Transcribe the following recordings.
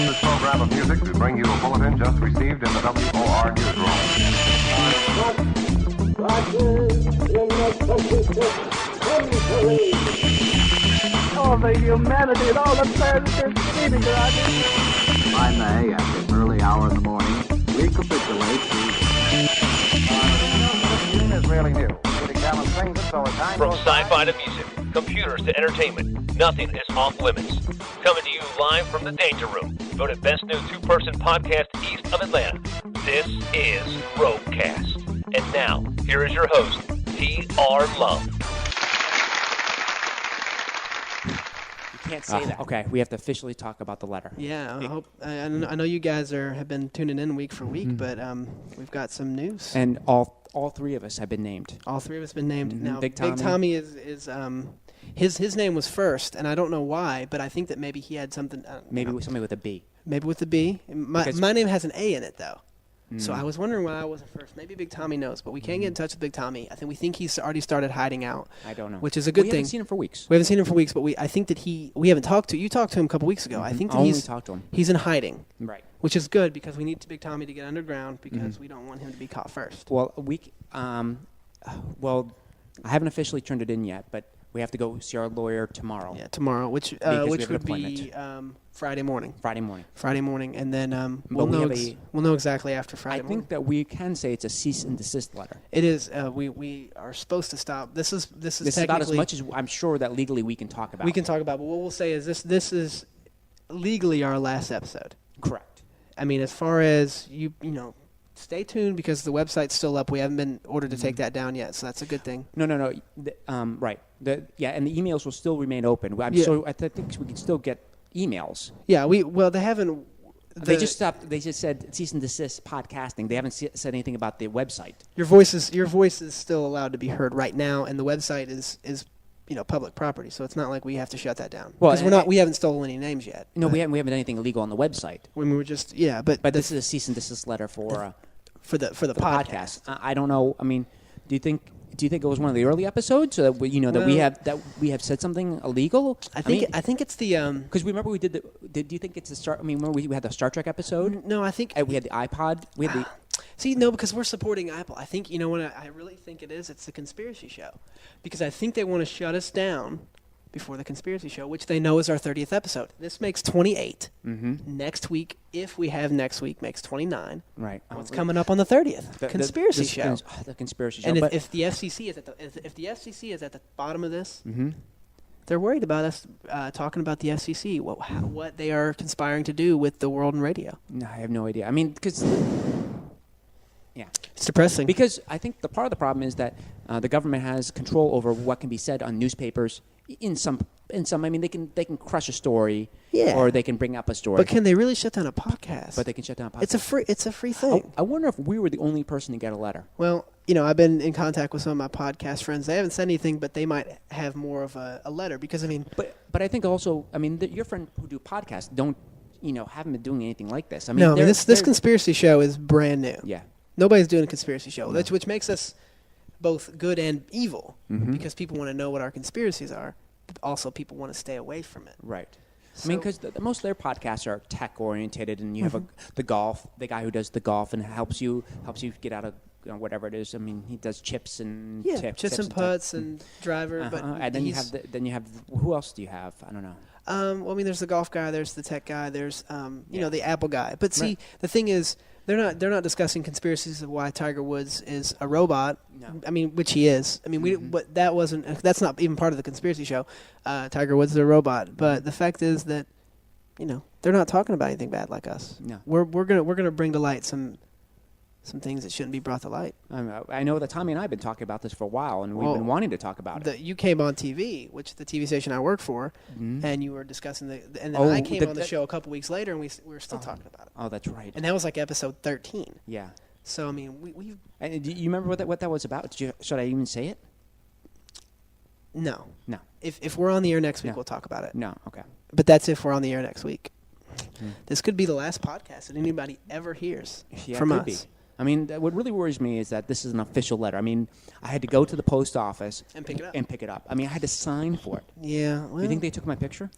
interrupt this program of music to bring you a bulletin just received in the WOR newsroom. All the humanity and all the prayers that they're receiving, Roger. I may, at this early hour in the morning, recapitulate The is really new. It examines things that so as time From goes by- sci-fi to music, computers to entertainment, nothing is off limits. Coming to you live from the Danger Room, voted best new two-person podcast east of Atlanta. This is RogueCast. And now, here is your host, T.R. Love. Can't say that. Okay, we have to officially talk about the letter. Yeah, I hope. I know you guys have been tuning in week for week, but we've got some news. And all three of us have been named. All three of us been named. Now, Big Tommy. Big Tommy is his name was first, and I don't know why, but I think that maybe he had something. Maybe with somebody with a B. Maybe with the B. My name has an A in it though. So I was wondering why I wasn't first. Maybe Big Tommy knows, but we can't get in touch with Big Tommy. We think he's already started hiding out. I don't know. Which is a good thing. We haven't seen him for weeks. We haven't seen him for weeks, but I think that we haven't talked to. You talked to him a couple weeks ago. I think that only talked to him. He's in hiding. Right. Which is good because we need Big Tommy to get underground because we don't want him to be caught first. Well, I haven't officially turned it in yet, but we have to go see our lawyer tomorrow. Yeah, tomorrow, which would be Friday morning. Friday morning, and then we'll know exactly after Friday morning. I think that we can say it's a cease and desist letter. It is. We are supposed to stop. This is about as much as I'm sure that legally we can talk about. We can talk about, but what we'll say is this is legally our last episode. Correct. I mean, as far as you know. Stay tuned because the website's still up. We haven't been ordered to take that down yet, so that's a good thing. No. Right. And the emails will still remain open. I think we can still get emails. Yeah. They haven't. They just stopped. They just said cease and desist podcasting. They haven't said anything about the website. Your voice is still allowed to be heard right now, and the website is public property. So it's not like we have to shut that down. Well, we haven't stolen any names yet. No, we haven't done anything illegal on the website. When we were just but this is a cease and desist letter for the podcast. I don't know. I mean, do you think it was one of the early episodes, so that we have said something illegal? I think it's the because remember we did do you think it's the Star? I mean, remember we had the Star Trek episode? No, I think we had the iPod. We had the. See, no, because we're supporting Apple. I think what I really think it is. It's the conspiracy show, because I think they want to shut us down before the conspiracy show, which they know is our 30th episode. This makes 28. Next week, if we have next week, makes 29. Right. What's coming up on the 30th? The conspiracy show. The conspiracy show. And if the FCC is at the bottom of this, they're worried about us talking about the FCC, what they are conspiring to do with the world and radio. No, I have no idea. I mean, because. Yeah, it's depressing. Because I think the part of the problem is that the government has control over what can be said on newspapers. In some, I mean, they can crush a story, or they can bring up a story. But can they really shut down a podcast? But they can shut down a podcast. It's a free thing. I wonder if we were the only person to get a letter. Well, I've been in contact with some of my podcast friends. They haven't said anything, but they might have more of a letter because But I think also, I mean, your friend who do podcasts haven't been doing anything like this. I mean, no, this conspiracy show is brand new. Yeah. Nobody's doing a conspiracy show, which makes us both good and evil because people want to know what our conspiracies are, but also people want to stay away from it. Right. So, I mean, because most of their podcasts are tech-oriented, and you have the guy who does the golf and helps you get out of whatever it is. I mean, he does chips and chips and putts and driver. But and then you have who else do you have? I don't know. Well, I mean, there's the golf guy, there's the tech guy, there's the Apple guy. But see, the thing is, they're not discussing conspiracies of why Tiger Woods is a robot. No. I mean, which he is. I mean, that's not even part of the conspiracy show. Tiger Woods is a robot. But the fact is that, they're not talking about anything bad like us. No. We're gonna bring to light some things that shouldn't be brought to light. I know that Tommy and I have been talking about this for a while, and we've been wanting to talk about it. You came on TV, which the TV station I work for, and you were discussing and then I came on the show a couple weeks later, and we were still talking about it. Oh, that's right. And that was like episode 13. Yeah. So I mean, we. And do you remember what that was about? Should I even say it? No. No. If we're on the air next week, we'll talk about it. No. Okay. But that's if we're on the air next week. This could be the last podcast that anybody ever hears from us. Be. I mean, what really worries me is that this is an official letter. I mean, I had to go to the post office and pick it up. I mean, I had to sign for it. Yeah. Well, you think they took my picture?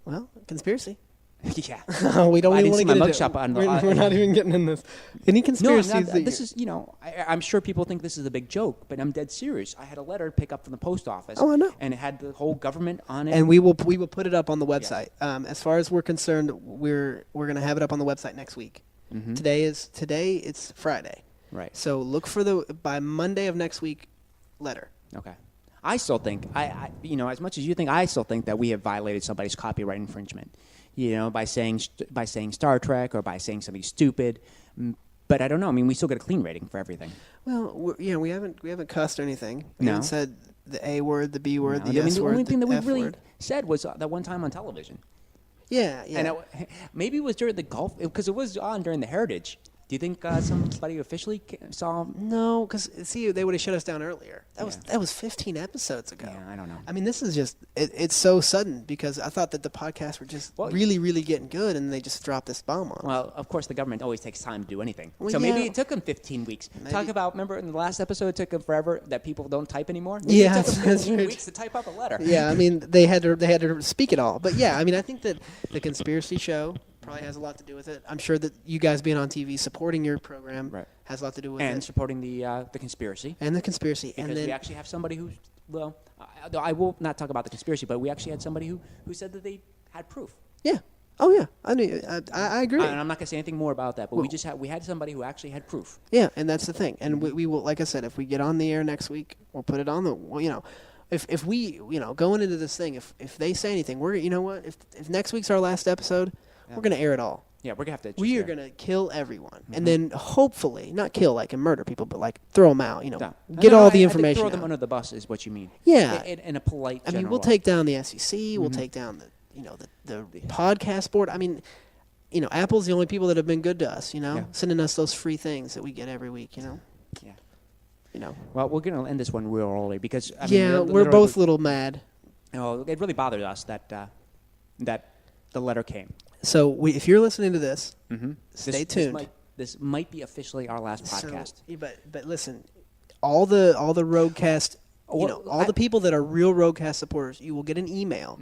Well, conspiracy. Yeah. We don't I even didn't want to see my get into mugshot on the- We're not even getting in this. Any No, conspiracies? I'm not, that this is, I'm sure people think this is a big joke, but I'm dead serious. I had a letter to pick up from the post office. Oh, I know. And it had the whole government on it. and we will put it up on the website. As far as we're concerned, we're going to have it up on the website next week. Mm-hmm. Today it's Friday. Right. So look for by Monday of next week letter. Okay. I still think, as much as you think, I still think that we have violated somebody's copyright infringement, by saying Star Trek or by saying something stupid. But I don't know. I mean, we still get a clean rating for everything. Well, we haven't cussed or anything. We No. haven't said the A word, the B word, No, the S the word, only thing the that we F really word. said was that one time on television. Yeah. And maybe it was during the golf, because it was on during the Heritage. Do you think somebody officially saw him? No, because they would have shut us down earlier. That was 15 episodes ago. Yeah, I don't know. I mean, this is just it's so sudden because I thought that the podcasts were just really, really getting good, and they just dropped this bomb on us. Well, of course, the government always takes time to do anything. Well, So maybe yeah. it took them 15 weeks. Talk about, remember in the last episode, it took them forever that people don't type anymore? Maybe Yeah, it took them that's 15 right. weeks to type up a letter. Yeah, I mean, they had to speak it all. But yeah, I mean, I think that the conspiracy show probably has a lot to do with it. I'm sure that you guys being on TV supporting your program has a lot to do with it. And supporting the conspiracy. And the conspiracy. Because and then, we actually have somebody who, I will not talk about the conspiracy, but we actually had somebody who said that they had proof. Yeah. Oh, yeah. I agree. And I'm not going to say anything more about that, but we had somebody who actually had proof. Yeah, and that's the thing. And we will, like I said, if we get on the air next week, we'll put it on if we, going into this thing, if they say anything, if next week's our last episode, we're going to air it all. Yeah, we're going to have to. We are going to kill everyone. Mm-hmm. And then hopefully, not kill like and murder people, but like throw them out, get all the information throw out. them under the bus is what you mean. Yeah. In a polite I mean, we'll take down the SEC. We'll take down the podcast board. I mean, Apple's the only people that have been good to us, sending us those free things that we get every week, Yeah. Well, we're going to end this one real early because we're both a little mad. It really bothered us that the letter came. So if you're listening to this, stay tuned. This might be officially our last podcast. But listen, all the RogueCast, all the people that are real RogueCast supporters, you will get an email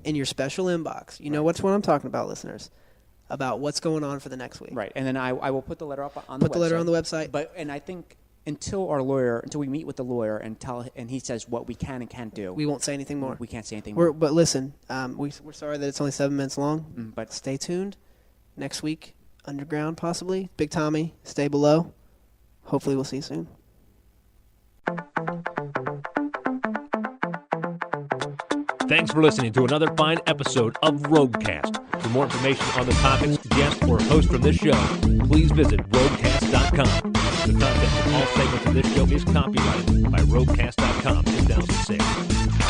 in your special inbox. You know what's what I'm talking about, listeners, about what's going on for the next week. Right, and then I will put the letter up on the website. Put the letter on the website. And I think until we meet with the lawyer and he says what we can and can't do, we won't say anything more. We can't say anything more. But listen, we're sorry that it's only 7 minutes long. But stay tuned. Next week, underground possibly. Big Tommy, stay below. Hopefully, we'll see you soon. Thanks for listening to another fine episode of RogueCast. For more information on the topics, guests, or hosts from this show, please visit RogueCast.com. The content of all segments of this show is copyrighted by RogueCast.com 2006.